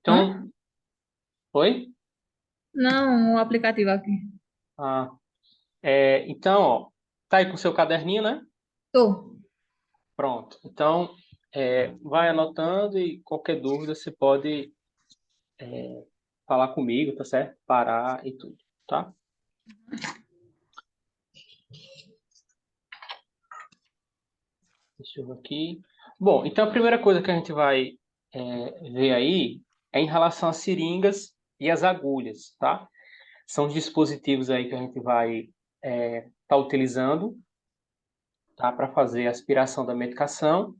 Hã? Então, oi? Não, o aplicativo aqui. Ah, então, ó, tá aí com o seu caderninho, né? Tô. Pronto. Então, vai anotando e qualquer dúvida você pode falar comigo, tá certo? Parar e tudo, tá? Deixa eu ver aqui. Bom, então a primeira coisa que a gente vai ver aí é em relação às seringas e às agulhas, tá? São os dispositivos aí que a gente vai estar utilizando, tá? Para fazer a aspiração da medicação.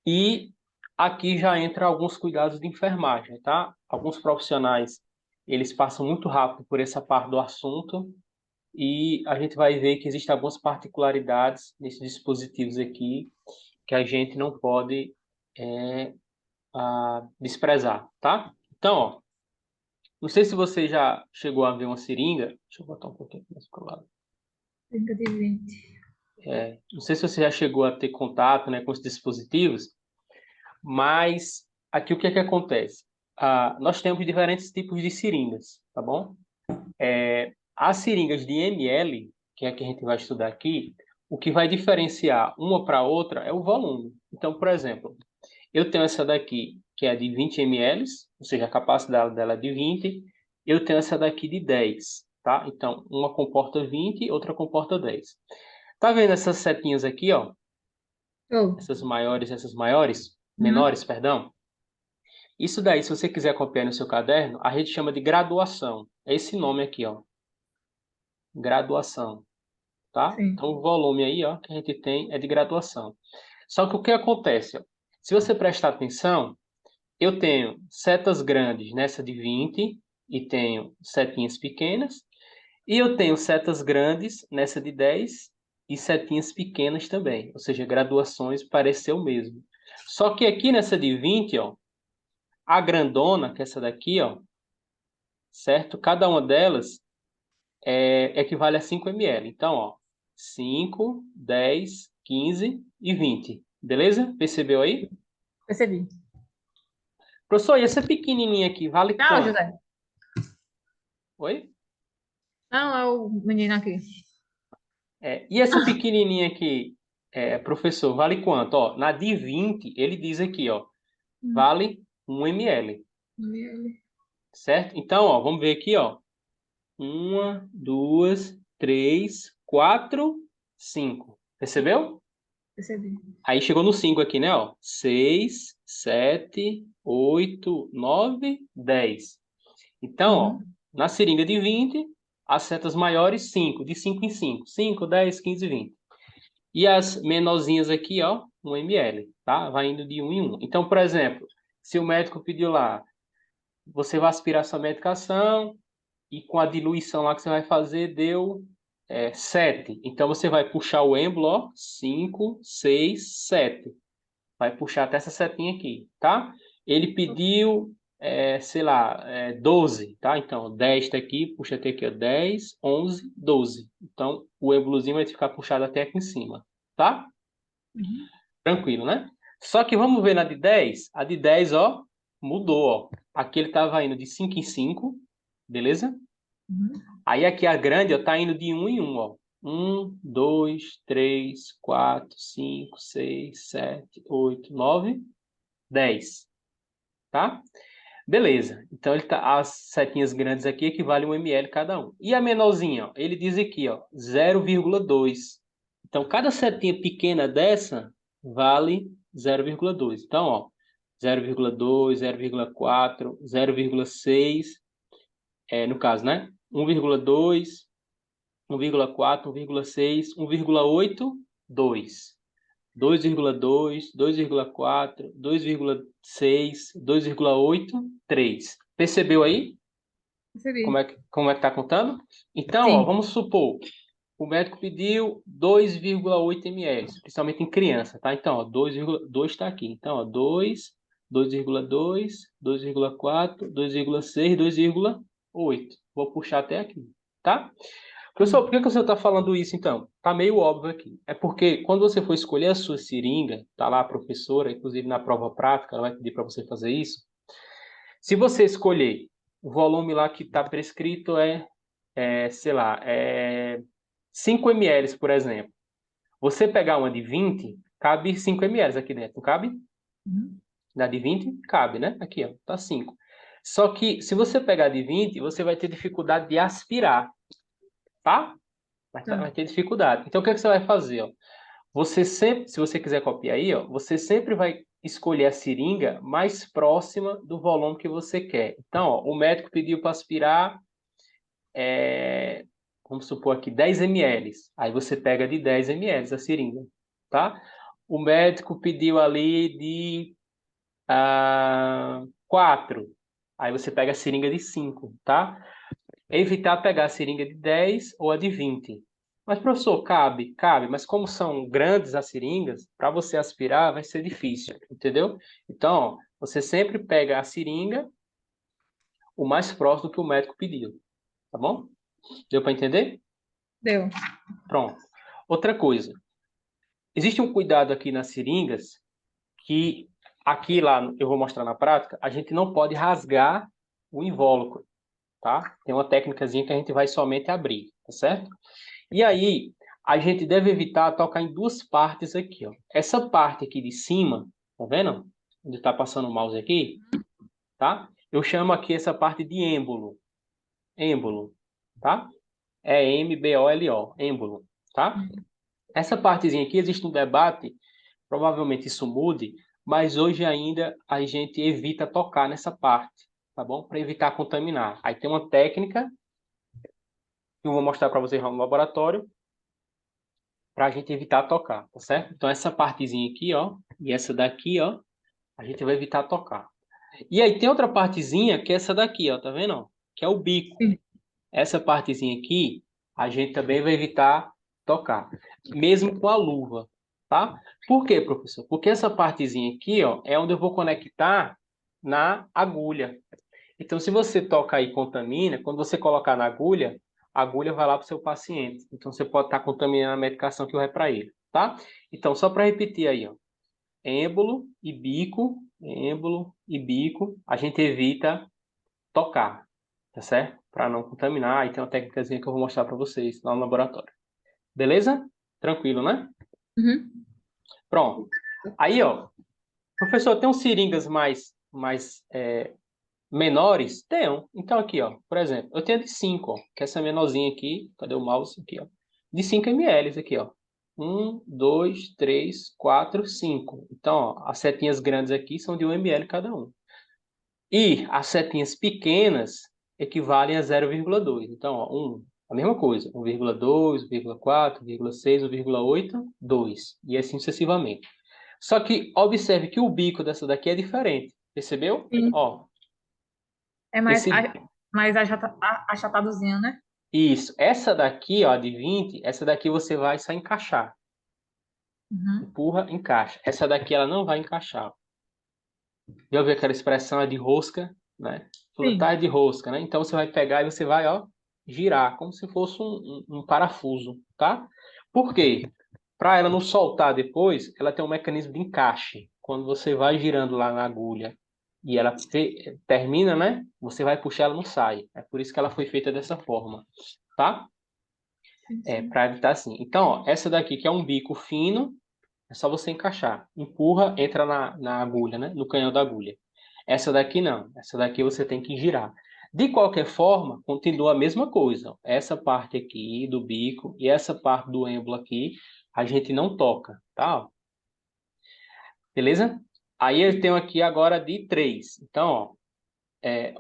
E aqui já entra alguns cuidados de enfermagem, tá? Alguns profissionais, eles passam muito rápido por essa parte do assunto e a gente vai ver que existem algumas particularidades nesses dispositivos aqui que a gente não pode é, desprezar, tá? Então, ó, não sei se você já chegou a ver uma seringa. Deixa eu botar um pouquinho mais para o lado. Cerca de 20. Não sei se você já chegou a ter contato, né, com os dispositivos, mas aqui o que é que acontece? Nós temos diferentes tipos de seringas, tá bom? As seringas de ml, que é a que a gente vai estudar aqui, o que vai diferenciar uma para outra é o volume. Então, por exemplo, eu tenho essa daqui, que é de 20 ml, ou seja, a capacidade dela é de 20. Eu tenho essa daqui de 10, tá? Então, uma comporta 20, outra comporta 10. Tá vendo essas setinhas aqui, ó? Tô. Essas maiores, Uhum. menores, perdão. Isso daí, se você quiser copiar no seu caderno, a gente chama de graduação. É esse nome aqui, ó. Graduação, tá? Sim. Então, o volume aí, ó, que a gente tem é de graduação. Só que o que acontece, ó? Se você prestar atenção, eu tenho setas grandes nessa de 20 e tenho setinhas pequenas. E eu tenho setas grandes nessa de 10 e setinhas pequenas também. Ou seja, graduações pareceu o mesmo. Só que aqui nessa de 20, ó, a grandona, que é essa daqui, ó, certo? Cada uma delas equivale a 5 ml. Então, ó, 5, 10, 15 e 20. Beleza? Percebeu aí? Percebi. Professor, e essa pequenininha aqui vale Tchau, quanto? José. Oi? Não, é o menino aqui. E essa pequenininha aqui, professor, vale quanto? Ó, na de 20, ele diz aqui, ó, Hum. vale 1 ml, certo? Então, ó, vamos ver aqui, ó. Uma, duas, três, quatro, cinco. Percebeu? Percebi. Aí chegou no 5 aqui, né? Ó. 6, 7, 8, 9, 10. Então, ó, Uhum. na seringa de 20, as setas maiores, 5, de 5 em 5. 5, 10, 15, 20. E as menorzinhas aqui, ó, 1 ml, tá? Vai indo de 1 em 1. Então, por exemplo, se o médico pediu lá, você vai aspirar sua medicação e com a diluição lá que você vai fazer, deu 7. Então, você vai puxar o êmbolo, ó, 5, 6, 7. Vai puxar até essa setinha aqui, tá? Ele pediu, sei lá, 12, tá? Então, 10 tá aqui, puxa até aqui, ó, 10, 11, 12. Então, o êmbolozinho vai ficar puxado até aqui em cima, tá? Uhum. Tranquilo, né? Só que vamos ver na de 10. A de 10, ó, mudou, ó. Aqui ele tava indo de 5 em 5, beleza? Uhum. Aí aqui a grande, ó, tá indo de um em um, ó. Um, dois, três, quatro, cinco, seis, sete, oito, nove, 10, tá? Beleza. Então ele tá, as setinhas grandes aqui equivalem a 1 ml cada um. E a menorzinha, ó, ele diz aqui, ó, 0,2. Então cada setinha pequena dessa vale 0,2. Então, ó, 0,2, 0,4, 0,6, no caso, né? 1,2, 1,4, 1,6, 1,8, 2. 2,2, 2,4, 2,6, 2,8, 3. Percebeu aí Percebi. como é que tá contando? Então, ó, Sim. vamos supor, o médico pediu 2,8 ml, principalmente em criança, tá? Então, ó, 2,2 está aqui. Então, ó, 2, 2,2, 2,4, 2,6, 2,8. Vou puxar até aqui, tá? Professor, por Sim. que que o senhor está falando isso, então? Tá meio óbvio aqui. É porque quando você for escolher a sua seringa, tá lá a professora, inclusive na prova prática, ela vai pedir para você fazer isso. Se você escolher o volume lá que está prescrito sei lá, 5 ml, por exemplo. Você pegar uma de 20, cabe 5 ml aqui dentro, não cabe? Uhum. Da de 20, cabe, né? Aqui, ó, tá 5. Só que se você pegar de 20, você vai ter dificuldade de aspirar, tá? Vai ter dificuldade. Então, o que é que você vai fazer, ó? Você sempre, se você quiser copiar aí, ó, você sempre vai escolher a seringa mais próxima do volume que você quer. Então, ó, o médico pediu para aspirar, vamos supor aqui, 10 ml. Aí você pega de 10 ml a seringa, tá? O médico pediu ali de 4. Aí você pega a seringa de 5, tá? Evitar pegar a seringa de 10 ou a de 20. Mas, professor, cabe, cabe. Mas como são grandes as seringas, para você aspirar vai ser difícil, entendeu? Então, ó, você sempre pega a seringa o mais próximo do que o médico pediu, tá bom? Deu para entender? Deu. Pronto. Outra coisa. Existe um cuidado aqui nas seringas que aqui lá eu vou mostrar na prática, a gente não pode rasgar o invólucro, tá? Tem uma técnicazinha que a gente vai somente abrir, tá certo? E aí, a gente deve evitar tocar em duas partes aqui, ó. Essa parte aqui de cima, tá vendo? Onde está passando o mouse aqui, tá? Eu chamo aqui essa parte de êmbolo. Êmbolo, tá? É M-B-O-L-O, êmbolo, tá? Essa partezinha aqui, existe um debate, provavelmente isso mude, mas hoje ainda a gente evita tocar nessa parte, tá bom? Para evitar contaminar. Aí tem uma técnica que eu vou mostrar para vocês lá no laboratório, para a gente evitar tocar, tá certo? Então essa partezinha aqui, ó, e essa daqui, ó, a gente vai evitar tocar. E aí tem outra partezinha que é essa daqui, ó, tá vendo? Ó? Que é o bico. Sim. Essa partezinha aqui, a gente também vai evitar tocar, mesmo com a luva, tá? Por quê, professor? Porque essa partezinha aqui, ó, é onde eu vou conectar na agulha. Então, se você toca aí e contamina, quando você colocar na agulha, a agulha vai lá para o seu paciente. Então, você pode estar contaminando a medicação que vai para ele, tá? Então, só para repetir aí, ó, êmbolo e bico, a gente evita tocar, tá certo? Para não contaminar. Aí tem uma técnicazinha que eu vou mostrar para vocês lá no laboratório. Beleza? Tranquilo, né? Uhum. Pronto. Aí, ó, professor, tem uns seringas mais menores? Tenho. Então, aqui, ó, por exemplo, eu tenho a de 5, ó, que é essa menorzinha aqui. Cadê o mouse? Aqui, ó. De 5 ml aqui, ó. 1, 2, 3, 4, 5. Então, ó, as setinhas grandes aqui são de 1 ml cada um. E as setinhas pequenas equivalem a 0,2. Então, ó, a mesma coisa. 1,2, 1,4, 1,6, 1,8, 2. E assim sucessivamente. Só que observe que o bico dessa daqui é diferente. Percebeu? Sim. Ó, É mais, esse, mais achatadozinho, né? isso. Essa daqui, ó, de 20, essa daqui você vai só encaixar. Uhum. Empurra, encaixa. Essa daqui ela não vai encaixar. Já ouviu aquela expressão de rosca, né? Sim. Flutar de rosca, né? Então você vai pegar e você vai, ó, girar, como se fosse um parafuso, tá? Por quê? Para ela não soltar depois, ela tem um mecanismo de encaixe. Quando você vai girando lá na agulha e ela termina, né? Você vai puxar, ela não sai. É por isso que ela foi feita dessa forma, tá? Sim, É, sim. para evitar assim. Então, ó, essa daqui que é um bico fino, é só você encaixar. Empurra, entra na agulha, né? No canhão da agulha. Essa daqui não. Essa daqui você tem que girar. De qualquer forma, continua a mesma coisa. Essa parte aqui do bico e essa parte do êmbolo aqui, a gente não toca, tá? Beleza? Aí eu tenho aqui agora de 3. Então, ó,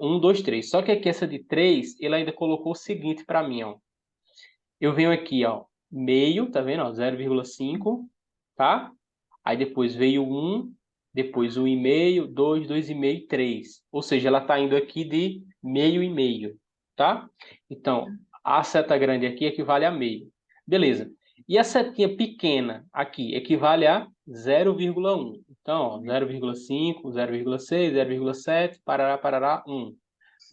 1, 2, 3. Só que aqui essa de 3, ele ainda colocou o seguinte para mim, ó. Eu venho aqui, ó, meio, tá vendo? Ó, 0,5, tá? Aí depois veio 1, depois 1,5, 2, 2,5, 3. Ou seja, ela está indo aqui de meio e meio, tá? Então, a seta grande aqui equivale a meio. Beleza. E a setinha pequena aqui equivale a 0,1. Então, ó, 0,5, 0,6, 0,7, parará, parará, 1.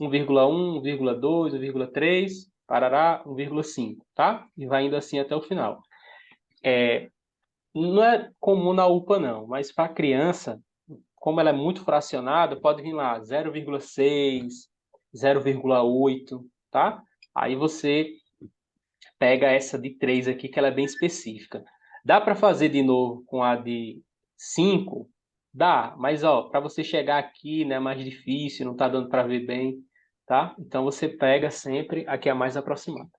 1,1, 1,2, 1,3, parará, 1,5, tá? E vai indo assim até o final. Não é comum na UPA, não, mas para criança, como ela é muito fracionada, pode vir lá 0,6, 0,8, tá? Aí você pega essa de 3 aqui, que ela é bem específica. Dá para fazer de novo com a de 5? Dá, mas ó, para você chegar aqui, né, é mais difícil, não tá dando para ver bem, tá? Então você pega sempre a que é a mais aproximada.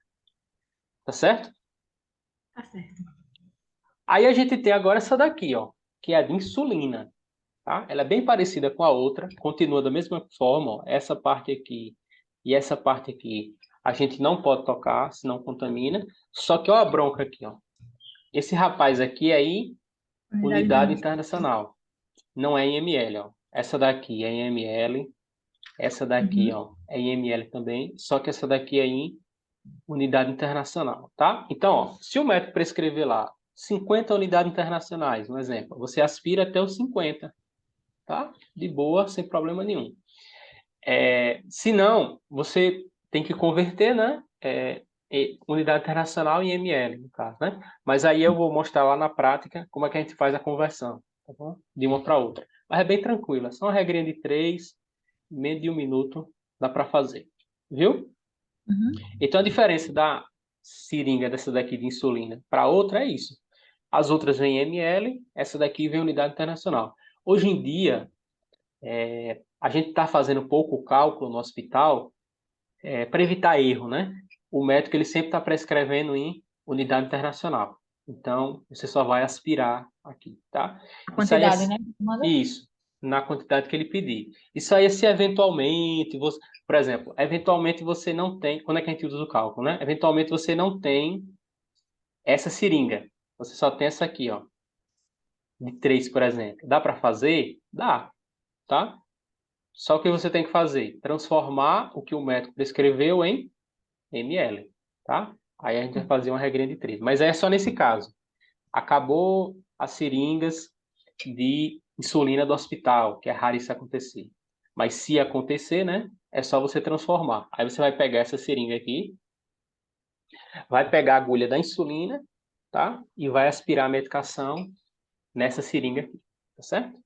Tá certo? Tá certo. Aí a gente tem agora essa daqui, ó, que é a de insulina, tá? Ela é bem parecida com a outra, continua da mesma forma, ó, essa parte aqui e essa parte aqui a gente não pode tocar, senão contamina. Só que ó a bronca aqui, ó. Esse rapaz aqui é em Unidade unidade internacional. internacional, não é em ml, ó. Essa daqui é em ml, essa daqui, Uhum. ó, é em ml também, só que essa daqui é em unidade internacional, tá? Então, ó, se o médico prescrever lá 50 unidades internacionais, um exemplo, você aspira até os 50, tá? De boa, sem problema nenhum. Se não, você tem que converter, né? Unidade internacional em ml, no caso, né? Mas aí eu vou mostrar lá na prática como é que a gente faz a conversão, tá bom? De uma para outra. Mas é bem tranquilo, é só uma regrinha de 3, menos de 1 minuto, dá para fazer. Viu? Uhum. Então a diferença da seringa dessa daqui de insulina para outra é isso. As outras vêm em ml, essa daqui vem em unidade internacional. Hoje em dia, a gente está fazendo pouco cálculo no hospital para evitar erro, né? O médico ele sempre está prescrevendo em unidade internacional. Então, você só vai aspirar aqui, tá? A Isso aí é quantidade, né? Manda. isso, na quantidade que ele pedir. Isso aí é se eventualmente, você, por exemplo, eventualmente você não tem, quando é que a gente usa o cálculo, né? Eventualmente você não tem essa seringa. Você só tem essa aqui, ó, de 3, por exemplo. Dá para fazer? Dá, tá? Só o que você tem que fazer, transformar o que o médico prescreveu em ml, tá? Aí a gente vai fazer uma regrinha de 3. Mas é só nesse caso. Acabou as seringas de insulina do hospital, que é raro isso acontecer. Mas se acontecer, né, é só você transformar. Aí você vai pegar essa seringa aqui, vai pegar a agulha da insulina, tá? E vai aspirar a medicação nessa seringa aqui, tá certo?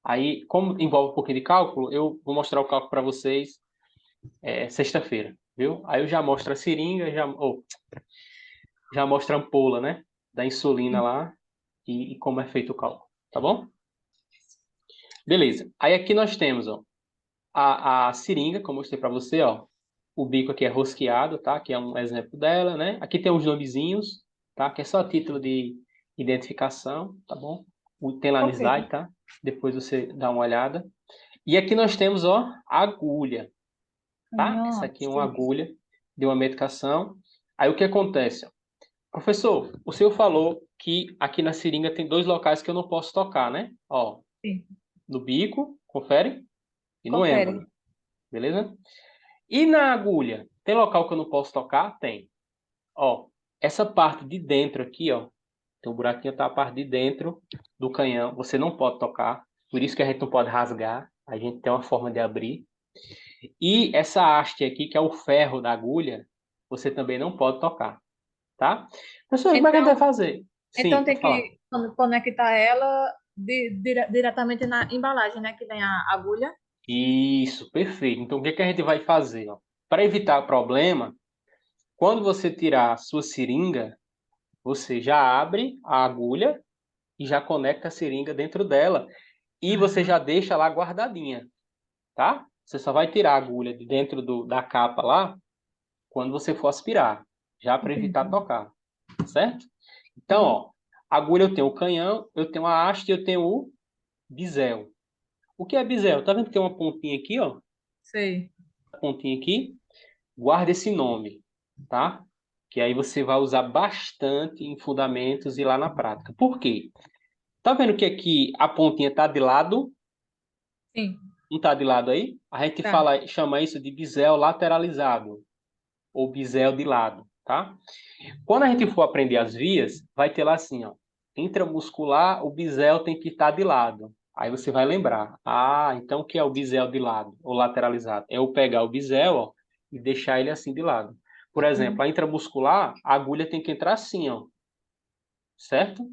Aí, como envolve um pouquinho de cálculo, eu vou mostrar o cálculo para vocês sexta-feira, viu? Aí eu já mostro a seringa, já mostro a ampola, né? Da insulina lá e como é feito o cálculo, tá bom? Beleza. Aí aqui nós temos, ó, a seringa, como eu mostrei para você, ó. O bico aqui é rosqueado, tá? Que é um exemplo dela, né? Aqui tem os nomezinhos, tá? Que é só título de identificação, tá bom? Tem lá no Ok. slide, tá? Depois você dá uma olhada. E aqui nós temos, ó, a agulha, tá? Essa aqui é uma Nossa. agulha de uma medicação. Aí o que acontece? Ó? Professor, o senhor falou que aqui na seringa tem 2 locais que eu não posso tocar, né? Ó, Sim. no bico, confere, e no Confere. êmbolo, beleza? E na agulha, tem local que eu não posso tocar? Tem. Ó, essa parte de dentro aqui, ó, tem um buraquinho, tá? A parte de dentro do canhão, você não pode tocar. Por isso que a gente não pode rasgar. A gente tem uma forma de abrir. E essa haste aqui, que é o ferro da agulha, você também não pode tocar, tá? Professor, como é que a gente vai Então, fazer? então Sim, tem pode falar. que conectar ela diretamente na embalagem, né? Que vem a agulha. Isso, perfeito. Então, o que que a gente vai fazer, ó? Para evitar problema, quando você tirar a sua seringa, você já abre a agulha e já conecta a seringa dentro dela. E você Aham. já deixa lá guardadinha, tá? Você só vai tirar a agulha de dentro da capa lá quando você for aspirar, já para evitar Entendi. tocar, certo? Então, Uhum. ó, agulha eu tenho o canhão, eu tenho a haste e eu tenho o bisel. O que é bisel? Tá vendo que tem uma pontinha aqui, ó? Sei. Pontinha aqui. Guarda esse nome, tá? Que aí você vai usar bastante em fundamentos e lá na prática. Por quê? Tá vendo que aqui a pontinha tá de lado? Sim. Não tá de lado aí? A gente Tá. chama isso de bisel lateralizado ou bisel de lado, tá? Quando a gente for aprender as vias, vai ter lá assim, ó. Intramuscular, o bisel tem que estar de lado. Aí você vai lembrar. Ah, então o que é o bisel de lado ou lateralizado? É eu pegar o bisel, ó, e deixar ele assim de lado. Por exemplo, Uhum. a intramuscular, a agulha tem que entrar assim, ó. Certo?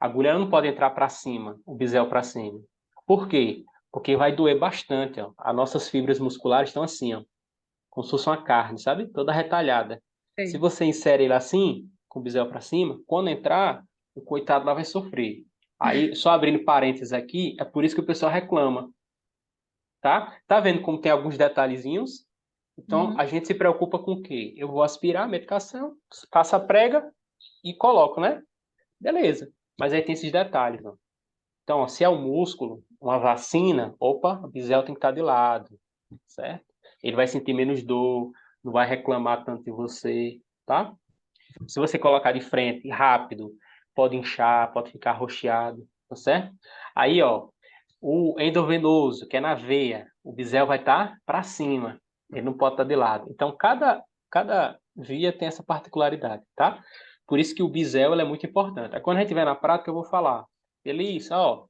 A agulha ela não pode entrar para cima, o bisel para cima. Por quê? Porque vai doer bastante, ó. As nossas fibras musculares estão assim, ó, como se fosse uma carne, sabe? Toda retalhada. Se Sei. você insere ele assim, com o bisel para cima, quando entrar, o coitado lá vai sofrer. Aí, só abrindo parênteses aqui, é por isso que o pessoal reclama, tá? Tá vendo como tem alguns detalhezinhos? Então, a Uhum. gente se preocupa com o quê? Eu vou aspirar a medicação, passo a prega e coloco, né? Beleza. Mas aí tem esses detalhes, ó. Então, ó, se é um músculo, uma vacina, opa, o bisel tem que estar de lado, certo? Ele vai sentir menos dor, não vai reclamar tanto de você, tá? Se você colocar de frente, rápido, pode inchar, pode ficar roxeado, tá certo? Aí, ó, o endovenoso, que é na veia, o bisel vai estar para cima, ele não pode estar de lado. Então, cada via tem essa particularidade, tá? Por isso que o bisel ele é muito importante. Aí, quando a gente tiver na prática, eu vou falar, Elissa, ó,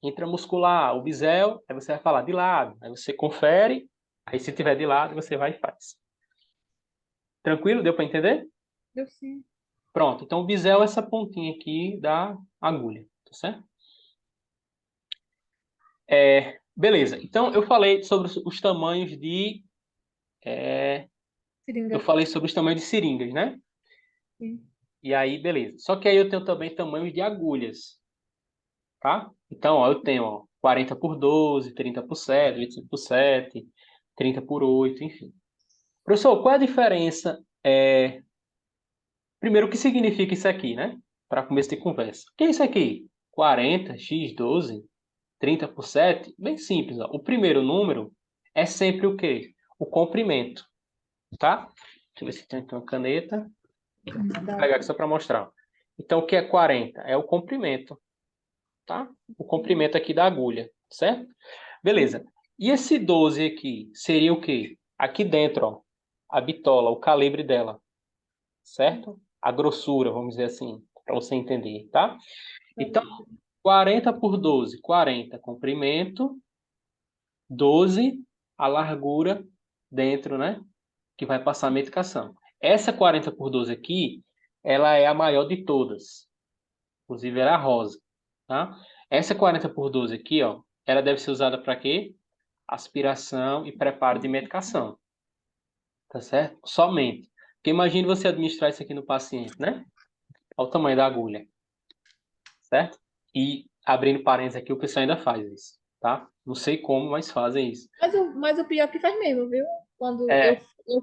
intramuscular, o bisel, aí você vai falar de lado, aí você confere, aí se tiver de lado, você vai e faz. Tranquilo? Deu para entender? Eu sim. Pronto, então o bisel é essa pontinha aqui da agulha, tá certo? Beleza, então eu falei sobre os tamanhos de... eu Seringa. falei sobre os tamanhos de seringas, né? Sim. E aí, beleza. Só que aí eu tenho também tamanhos de agulhas, tá? Então, ó, eu tenho, ó, 40 por 12, 30 por 7, 25 por 7, 30 por 8, enfim. Professor, qual é a diferença? Primeiro, o que significa isso aqui, né? Para começo de conversa. O que é isso aqui? 40, x 12, 30 por 7? Bem simples, ó. O primeiro número é sempre o quê? O comprimento, tá? Deixa eu ver se tem aqui uma caneta. Vou Dá. pegar aqui só para mostrar. Então, o que é 40? É o comprimento, tá? O comprimento aqui da agulha, certo? Beleza. E esse 12 aqui seria o quê? Aqui dentro, ó, a bitola, o calibre dela, certo? A grossura, vamos dizer assim, para você entender, tá? Então, 40 por 12, 40 comprimento, 12 a largura dentro, né? Que vai passar a medicação. Essa 40 por 12 aqui, ela é a maior de todas. Inclusive, ela é a rosa, tá? Essa 40 por 12 aqui, ó, ela deve ser usada para quê? Aspiração e preparo de medicação, tá certo? Somente. Porque imagine você administrar isso aqui no paciente, né? Olha o tamanho da agulha, certo? E abrindo parênteses aqui, o pessoal ainda faz isso, tá? Não sei como, mas fazem isso. Mas o pior é que faz mesmo, viu? Quando É,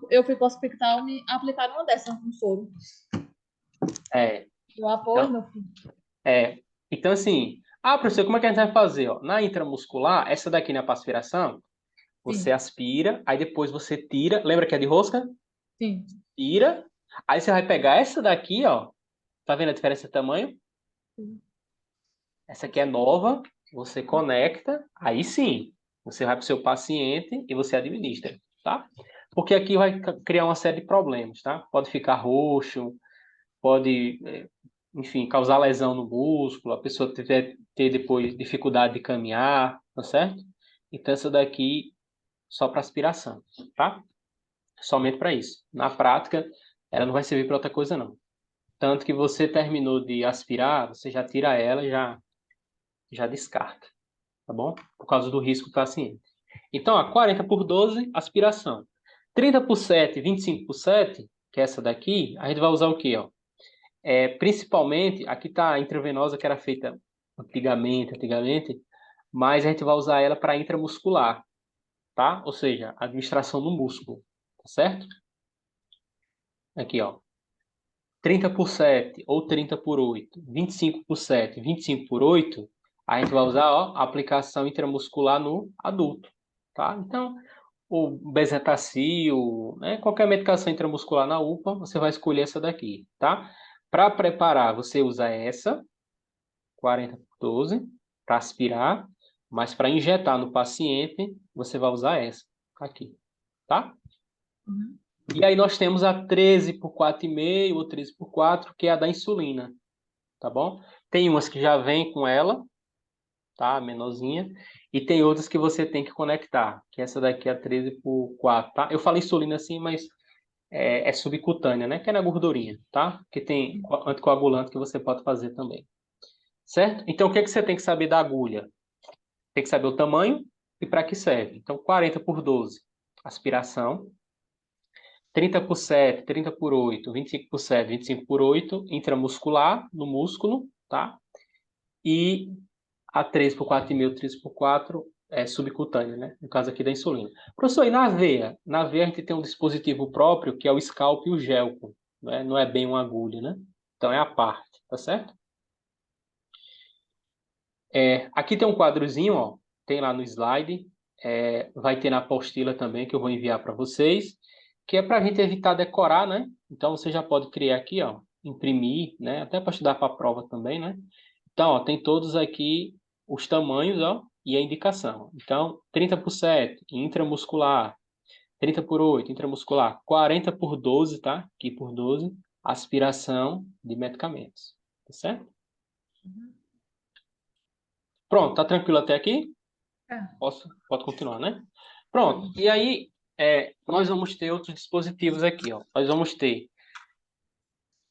eu fui para o hospital, me aplicaram uma dessas com soro. é. Eu apoio, Então, meu filho. é. Então, assim, professor, como é que a gente vai fazer? Ó? Na intramuscular, essa daqui na aspiração, você Sim, aspira, aí depois você tira. Lembra que é de rosca? sim. Tira. Aí você vai pegar essa daqui, ó. Tá vendo a diferença de tamanho? Sim. Essa aqui é nova. Você conecta. Aí sim, você vai para o seu paciente e você administra, tá? Porque aqui vai criar uma série de problemas, tá? Pode ficar roxo, pode, enfim, causar lesão no músculo, a pessoa ter depois dificuldade de caminhar, tá certo? Então, essa daqui só para aspiração, tá? Somente para isso. Na prática, ela não vai servir para outra coisa, não. Tanto que você terminou de aspirar, você já tira ela e já descarta, tá bom? Por causa do risco do paciente. Então, ó, 40 por 12, aspiração. 30 por 7, 25 por 7, que é essa daqui, a gente vai usar o quê, ó? Principalmente, aqui está a intravenosa que era feita antigamente, mas a gente vai usar ela para intramuscular, tá? Ou seja, administração no músculo, tá certo? Aqui, ó. 30 por 7 ou 30 por 8, 25 por 7, 25 por 8, a gente vai usar, ó, a aplicação intramuscular no adulto, tá? Então, o bezetacil, né? Qualquer medicação intramuscular na UPA, você vai escolher essa daqui, tá? Para preparar, você usa essa, 40 por 12, para aspirar, mas para injetar no paciente, você vai usar essa aqui, tá? Uhum. E aí nós temos a 13 por 4,5 ou 13 por 4, que é a da insulina, tá bom? Tem umas que já vem com ela, tá? Menorzinha. E tem outras que você tem que conectar, que essa daqui é a 13 por 4, tá? Eu falo insulina assim, mas é subcutânea, né? Que é na gordurinha, tá? Que tem anticoagulante que você pode fazer também. certo? Então, o que é que você tem que saber da agulha? Tem que saber o tamanho e para que serve. Então, 40 por 12, aspiração. 30 por 7, 30 por 8, 25 por 7, 25 por 8, intramuscular, no músculo, tá? E a 3 por 4,5, 3 por 4 é subcutânea, né? No caso aqui da insulina. Professor, e na veia? Na veia a gente tem um dispositivo próprio, que é o scalp e o gelco, né? Não é bem uma agulha, né? Então é a parte, tá certo? Aqui tem um quadrozinho, ó, tem lá no slide, vai ter na apostila também, que eu vou enviar para vocês, que é para a gente evitar decorar, né? Então você já pode criar aqui, ó, imprimir, né? Até para estudar para a prova também, né? Então, ó, tem todos aqui os tamanhos, ó, e a indicação. Então, 30 por 7, intramuscular, 30 por 8, intramuscular, 40 por 12, tá? Aqui por 12, aspiração de medicamentos, tá certo? Uhum. Pronto, tá tranquilo até aqui? É, Pode continuar, né? Pronto. pode. E aí, nós vamos ter outros dispositivos aqui, ó. Nós vamos ter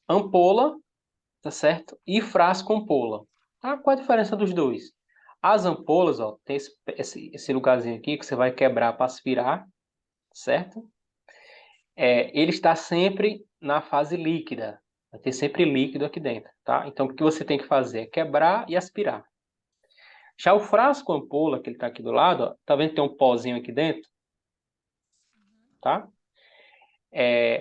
ampola, tá certo? E frasco ampola. Ah, qual a diferença dos dois? As ampolas, ó, tem esse lugarzinho aqui que você vai quebrar para aspirar, certo? Ele está sempre na fase líquida. Vai ter sempre líquido aqui dentro, tá? Então, o que você tem que fazer é quebrar e aspirar. Já o frasco ampola, que ele está aqui do lado, ó, tá vendo que tem um pozinho aqui dentro, tá?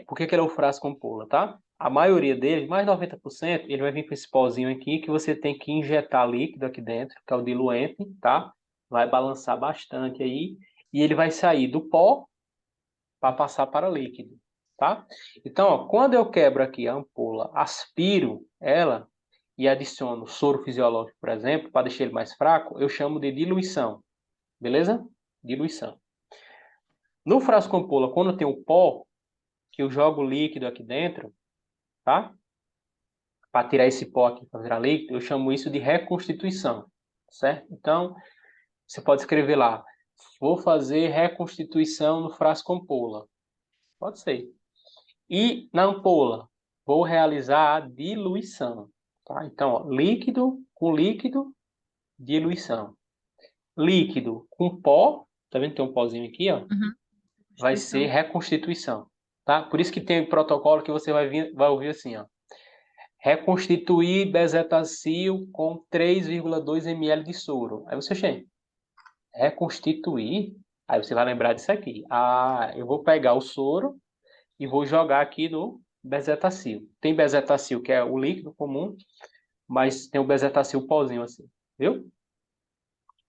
Por que que ele é o frasco ampola, tá? A maioria deles, mais de 90%, ele vai vir com esse pozinho aqui que você tem que injetar líquido aqui dentro, que é o diluente, tá? Vai balançar bastante aí e ele vai sair do pó para passar para líquido, tá? Então, ó, quando eu quebro aqui a ampola, aspiro ela e adiciono soro fisiológico, por exemplo, para deixar ele mais fraco, eu chamo de diluição, beleza? Diluição. No frasco ampola, quando tem o pó, que eu jogo líquido aqui dentro, tá? Para tirar esse pó aqui para virar líquido, eu chamo isso de reconstituição, certo? Então, você pode escrever lá, vou fazer reconstituição no frasco ampola. Pode ser. E na ampola, vou realizar a diluição, tá? Então, ó, líquido com líquido, diluição. Líquido com pó, tá vendo que tem um pozinho aqui, ó? Uhum. Vai ser Instituição. reconstituição, tá? Por isso que tem protocolo que você vai ouvir assim, ó. Reconstituir bezetacil com 3,2 ml de soro. Aí você chega, reconstituir, aí você vai lembrar disso aqui. Ah, eu vou pegar o soro e vou jogar aqui no bezetacil. Tem bezetacil, que é o líquido comum, mas tem o bezetacil pozinho assim, viu?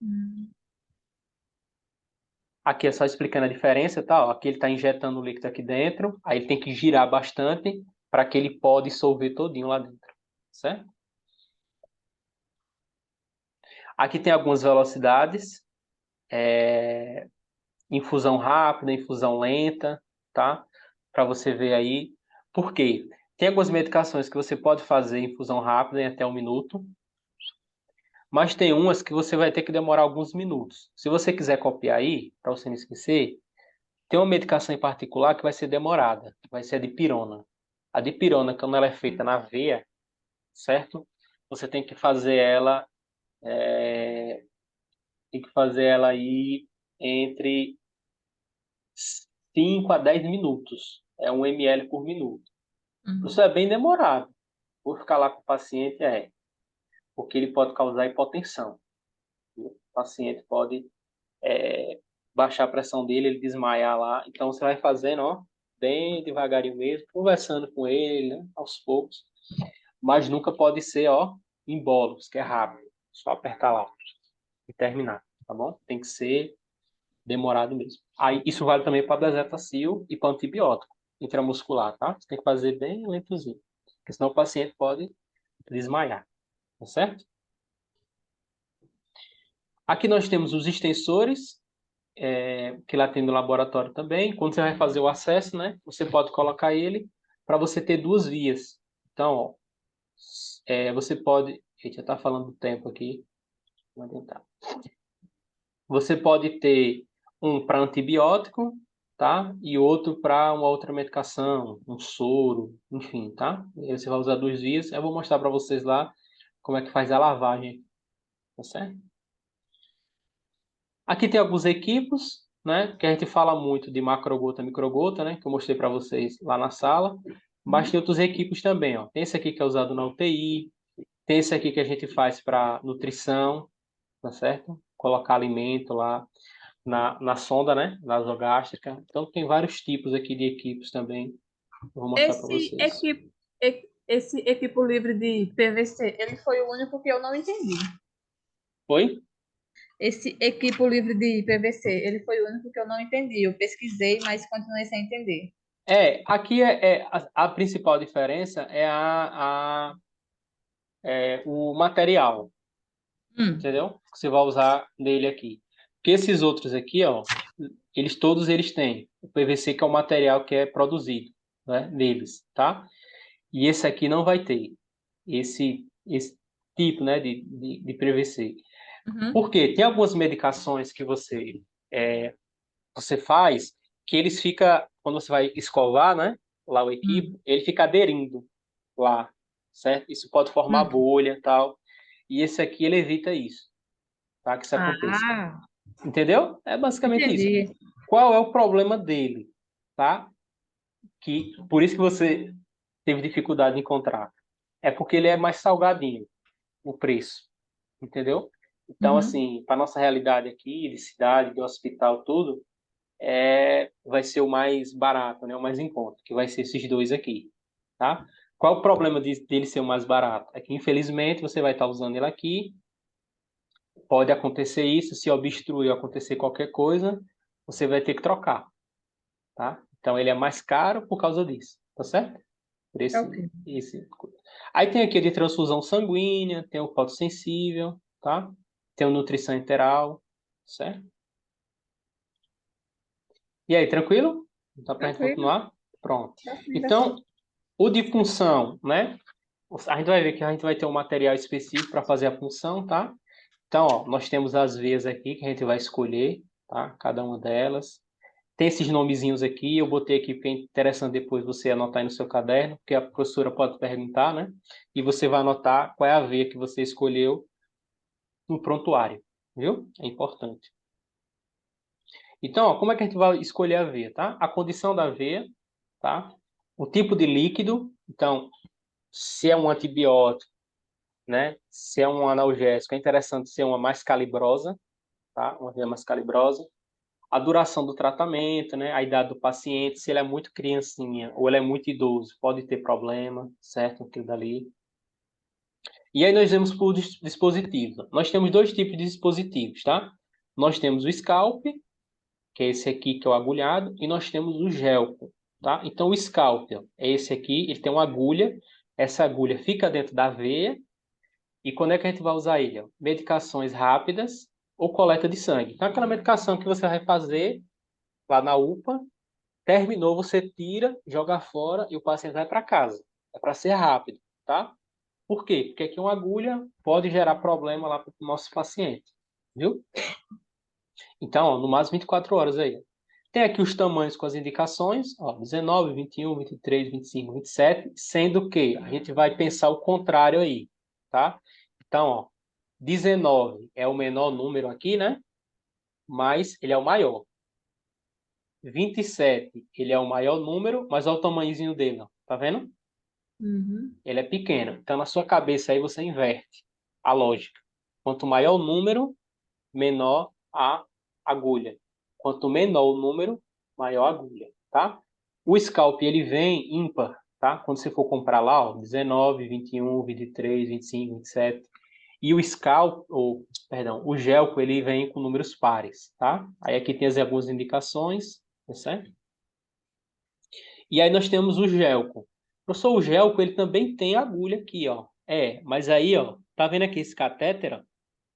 Hum. Aqui é só explicando a diferença, tá? Ó, aqui ele está injetando o líquido aqui dentro, aí ele tem que girar bastante para que ele possa dissolver todinho lá dentro, certo? Aqui tem algumas velocidades, infusão rápida, infusão lenta, tá? Para você ver aí. Por quê? Tem algumas medicações que você pode fazer infusão rápida em até 1 minuto, mas tem umas que você vai ter que demorar alguns minutos. Se você quiser copiar aí, para você não esquecer, tem uma medicação em particular que vai ser demorada, vai ser a dipirona. A dipirona, quando ela é feita na veia, certo? Você tem que fazer ela aí entre 5 a 10 minutos. É 1 ml por minuto. Isso Uhum. é bem demorado. Por ficar lá com o paciente, porque ele pode causar hipotensão. O paciente pode baixar a pressão dele, ele desmaiar lá. Então você vai fazendo, ó, bem devagarinho mesmo, conversando com ele, né, aos poucos. Mas nunca pode ser, ó, em bolos, que é rápido. Só apertar lá e terminar, tá bom? Tem que ser demorado mesmo. Aí isso vale também para bezetacil e para antibiótico intramuscular, tá? Você tem que fazer bem lentozinho, porque senão o paciente pode desmaiar, tá certo? Aqui nós temos os extensores, que lá tem no laboratório também. Quando você vai fazer o acesso, né, você pode colocar ele para você ter duas vias. Então, ó, você pode. Gente, já está falando do tempo aqui. Vou tentar. Você pode ter um para antibiótico, tá? E outro para uma outra medicação, um soro, enfim, tá? E aí você vai usar duas vias. Eu vou mostrar para vocês lá como é que faz a lavagem, tá certo? Aqui tem alguns equipos, né? Que a gente fala muito de macrogota, microgota, né? Que eu mostrei para vocês lá na sala. Mas tem outros equipos também, ó. Tem esse aqui que é usado na UTI, tem esse aqui que a gente faz para nutrição, tá certo? Colocar alimento lá na sonda, né? Nasogástrica. Então tem vários tipos aqui de equipos também. Eu vou mostrar para vocês. Esse equipo livre de PVC, ele foi o único que eu não entendi. Foi? Esse equipo livre de PVC, ele foi o único que eu não entendi. Eu pesquisei, mas continuei sem entender. Aqui a principal diferença é o material, Hum. entendeu? Que você vai usar nele aqui. Porque esses outros aqui, ó, todos eles têm o PVC, que é o material que é produzido, né, neles, tá? E esse aqui não vai ter esse tipo, né, de PVC. Uhum. Por quê? Tem algumas medicações que você faz que eles fica quando você vai escovar, né, lá o Hum. equipo, ele fica aderindo lá, certo? Isso pode formar Hum. bolha e tal. E esse aqui ele evita isso, tá? Que isso aconteça. Ah, Entendeu? É basicamente isso. entendi. Qual é o problema dele, tá? Por isso que você teve dificuldade em encontrar. É porque ele é mais salgadinho, o preço, entendeu? Então, Uhum. assim, para nossa realidade aqui, de cidade, de hospital, tudo, vai ser o mais barato, né? O mais em conta, que vai ser esses dois aqui, tá? Qual o problema dele ser o mais barato? É que, infelizmente, você vai estar usando ele aqui, pode acontecer isso, se obstruir ou acontecer qualquer coisa, você vai ter que trocar, tá? Então, ele é mais caro por causa disso, tá certo? Por É esse, o quê? esse... Aí tem aqui de transfusão sanguínea, tem o fotossensível, tá? Tem o nutrição enteral, certo? E aí, tranquilo? Dá pra gente Tranquilo. continuar? Pronto. Dá sim, dá Então, sim. o de punção, né? A gente vai ver que a gente vai ter um material específico para fazer a punção, tá? Então, ó, nós temos as veias aqui que a gente vai escolher, tá? Cada uma delas. Tem esses nomezinhos aqui, eu botei aqui porque é interessante depois você anotar aí no seu caderno, porque a professora pode perguntar, né? E você vai anotar qual é a veia que você escolheu no prontuário, viu? É importante. Então, ó, como é que a gente vai escolher a veia, tá? A condição da veia, tá? O tipo de líquido, então, se é um antibiótico, né? Se é um analgésico, é interessante ser uma mais calibrosa, tá? Uma veia mais calibrosa. A duração do tratamento, né? A idade do paciente, se ele é muito criancinha ou ele é muito idoso, pode ter problema, certo? Aquilo dali. E aí nós vamos por dispositivo. Nós temos dois tipos de dispositivos, tá? Nós temos o scalp, que é esse aqui que é o agulhado, e nós temos o gelco, tá? Então o scalp é esse aqui, ele tem uma agulha, essa agulha fica dentro da veia, e quando é que a gente vai usar ele? Ó? Medicações rápidas ou coleta de sangue. Então aquela medicação que você vai fazer lá na UPA, terminou, você tira, joga fora e o paciente vai para casa. É para ser rápido, tá? Por quê? Porque aqui uma agulha pode gerar problema lá para o nosso paciente, viu? Então, ó, no máximo 24 horas aí. Tem aqui os tamanhos com as indicações, ó, 19, 21, 23, 25, 27, sendo que a gente vai pensar o contrário aí, tá? Então, ó, 19 é o menor número aqui, né? Mas ele é o maior. 27, ele é o maior número, mas olha o tamanhozinho dele, ó. Tá vendo? Uhum. Ele é pequeno. Então, na sua cabeça aí você inverte a lógica. Quanto maior o número, menor a agulha. Quanto menor o número, maior a agulha, tá? O scalp, ele vem ímpar, tá? Quando você for comprar lá, ó, 19, 21, 23, 25, 27. E o scalp, ou, perdão, o gelco, ele vem com números pares, tá? Aí aqui tem algumas indicações, tá certo? E aí nós temos o gelco. Professor, o gelco, ele também tem agulha aqui, ó. Mas aí, ó, tá vendo aqui esse catéter, ó?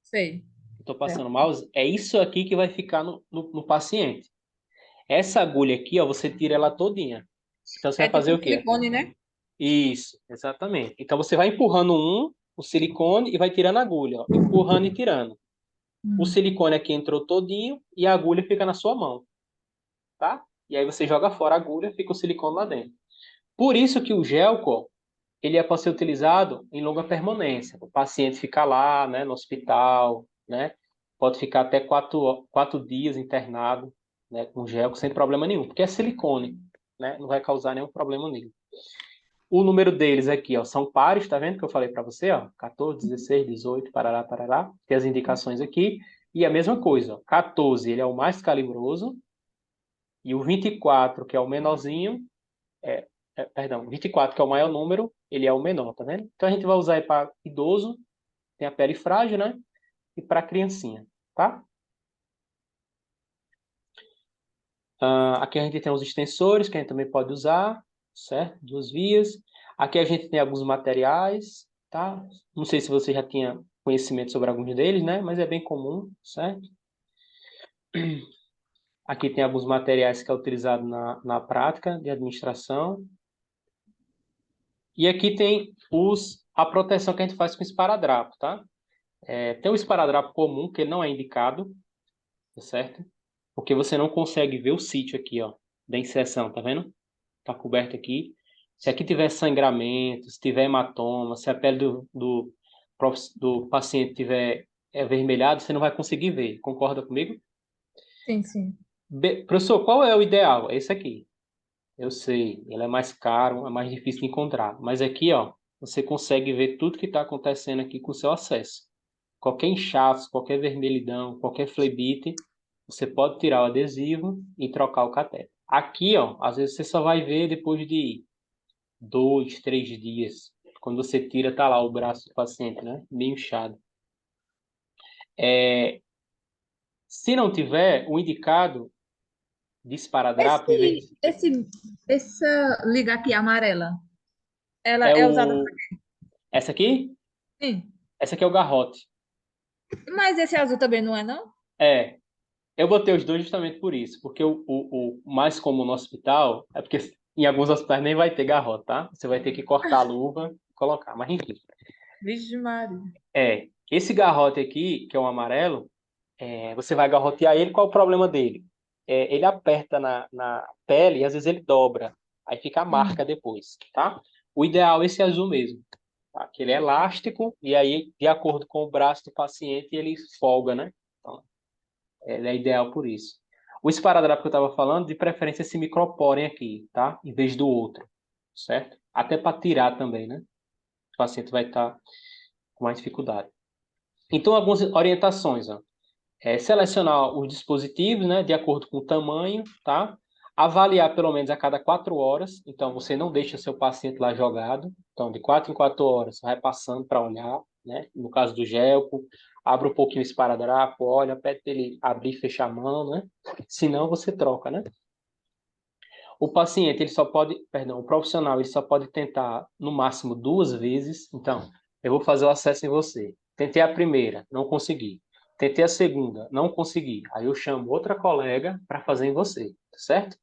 Sei. Estou É. passando o mouse, é isso aqui que vai ficar no paciente. Essa agulha aqui, ó, você tira ela todinha. Então você É vai tipo fazer um o quê? silicone, né? Isso, exatamente. Então você vai empurrando o silicone e vai tirando a agulha, ó, empurrando e tirando. O Hum. silicone aqui entrou todinho e a agulha fica na sua mão, tá? E aí você joga fora a agulha, fica o silicone lá dentro. Por isso que o gelco, ó, ele é para ser utilizado em longa permanência. O paciente fica lá, né, no hospital, né? Pode ficar até 4 dias internado, né, com gel, sem problema nenhum, porque é silicone, né? Não vai causar nenhum problema nenhum. O número deles aqui, ó, são pares, tá vendo que eu falei para você, ó? 14, 16, 18, parará, parará. Tem as indicações aqui. E a mesma coisa, ó, 14, ele é o mais calibroso, e o 24, que é o menorzinho, perdão, 24, que é o maior número, ele é o menor, tá vendo? Então a gente vai usar aí para idoso, tem a pele frágil, né? E para criancinha, tá? Aqui a gente tem os extensores que a gente também pode usar, certo? 2 vias. Aqui a gente tem alguns materiais, tá? Não sei se você já tinha conhecimento sobre alguns deles, né? Mas é bem comum, certo? Aqui tem alguns materiais que é utilizado na prática de administração. E aqui tem a proteção que a gente faz com esparadrapo, tá? Tem o esparadrapo comum, que ele não é indicado, tá certo? Porque você não consegue ver o sítio aqui, ó, da inserção, tá vendo? Tá coberto aqui. Se aqui tiver sangramento, se tiver hematoma, se a pele do paciente tiver avermelhado, você não vai conseguir ver. Concorda comigo? Sim, sim. Professor, qual é o ideal? É esse aqui. Eu sei, ele é mais caro, é mais difícil de encontrar. Mas aqui, ó, você consegue ver tudo que está acontecendo aqui com o seu acesso. Qualquer inchaço, qualquer vermelhidão, qualquer flebite, você pode tirar o adesivo e trocar o catéter. Aqui, ó, às vezes você só vai ver depois de 2, 3 dias. Quando você tira, tá lá o braço do paciente, né? Meio inchado. Se não tiver, o indicado de esparadrapo, em vez Esse, esse, essa liga aqui amarela, ela é é usada o... Essa aqui? para quê? Essa aqui é o garrote. Mas esse azul também não é, não? É, eu botei os dois justamente por isso, porque o mais comum no hospital é porque em alguns hospitais nem vai ter garrote, tá? Você vai ter que cortar a luva e colocar, mas enfim. Vixe Maria. Esse garrote aqui, que é o amarelo, você vai garrotear ele, qual é o problema dele? Ele aperta na pele e às vezes ele dobra, aí fica a marca depois, tá? O ideal é esse azul mesmo, tá? Que ele é elástico e aí, de acordo com o braço do paciente, ele folga, né? Então, ele é ideal por isso. O esparadrapo que eu estava falando, de preferência esse micropórem aqui, tá? Em vez do outro, certo? Até para tirar também, né? O paciente vai estar com mais dificuldade. Então, algumas orientações, ó. Selecionar os dispositivos, né, de acordo com o tamanho, tá? Avaliar pelo menos a cada 4 horas. Então, você não deixa seu paciente lá jogado. Então, de 4 em 4 horas, vai passando para olhar, né? No caso do gelco, abre um pouquinho o esparadrapo, olha, pede para ele abrir e fechar a mão, né? Senão, você troca, né? O paciente, ele só pode, perdão, o profissional, ele só pode tentar no máximo 2 vezes. Então, eu vou fazer o acesso em você. Tentei a primeira, não consegui. Tentei a segunda, não consegui. Aí eu chamo outra colega para fazer em você, certo?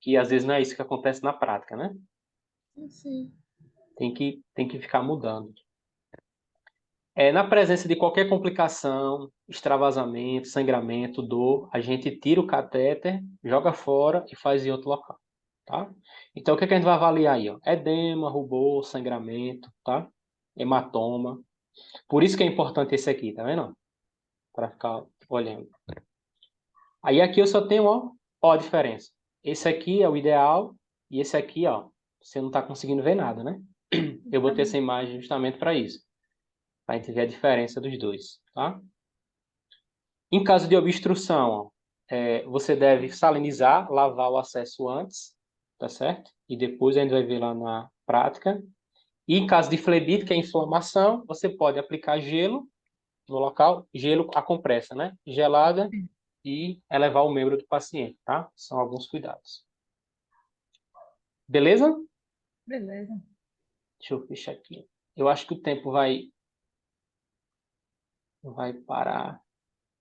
Que às vezes não é isso que acontece na prática, né? Sim. Tem que ficar mudando. Na presença de qualquer complicação, extravasamento, sangramento, dor, a gente tira o catéter, joga fora e faz em outro local, tá? Então, o que é que a gente vai avaliar aí, ó? Edema, rubor, sangramento, tá? Hematoma. Por isso que é importante esse aqui, tá vendo? Para ficar olhando. Aí aqui eu só tenho, ó a diferença. Esse aqui é o ideal e esse aqui, ó, você não está conseguindo ver nada, né? Eu botei essa imagem justamente para isso, para a gente ver a diferença dos dois, tá? Em caso de obstrução, ó, você deve salinizar, lavar o acesso antes, tá certo? E depois a gente vai ver lá na prática. E em caso de flebite, que é inflamação, você pode aplicar gelo no local, gelo a compressa, né? Gelada e elevar o membro do paciente, tá? São alguns cuidados. Beleza? Beleza. Deixa eu fechar aqui. Eu acho que o tempo vai parar.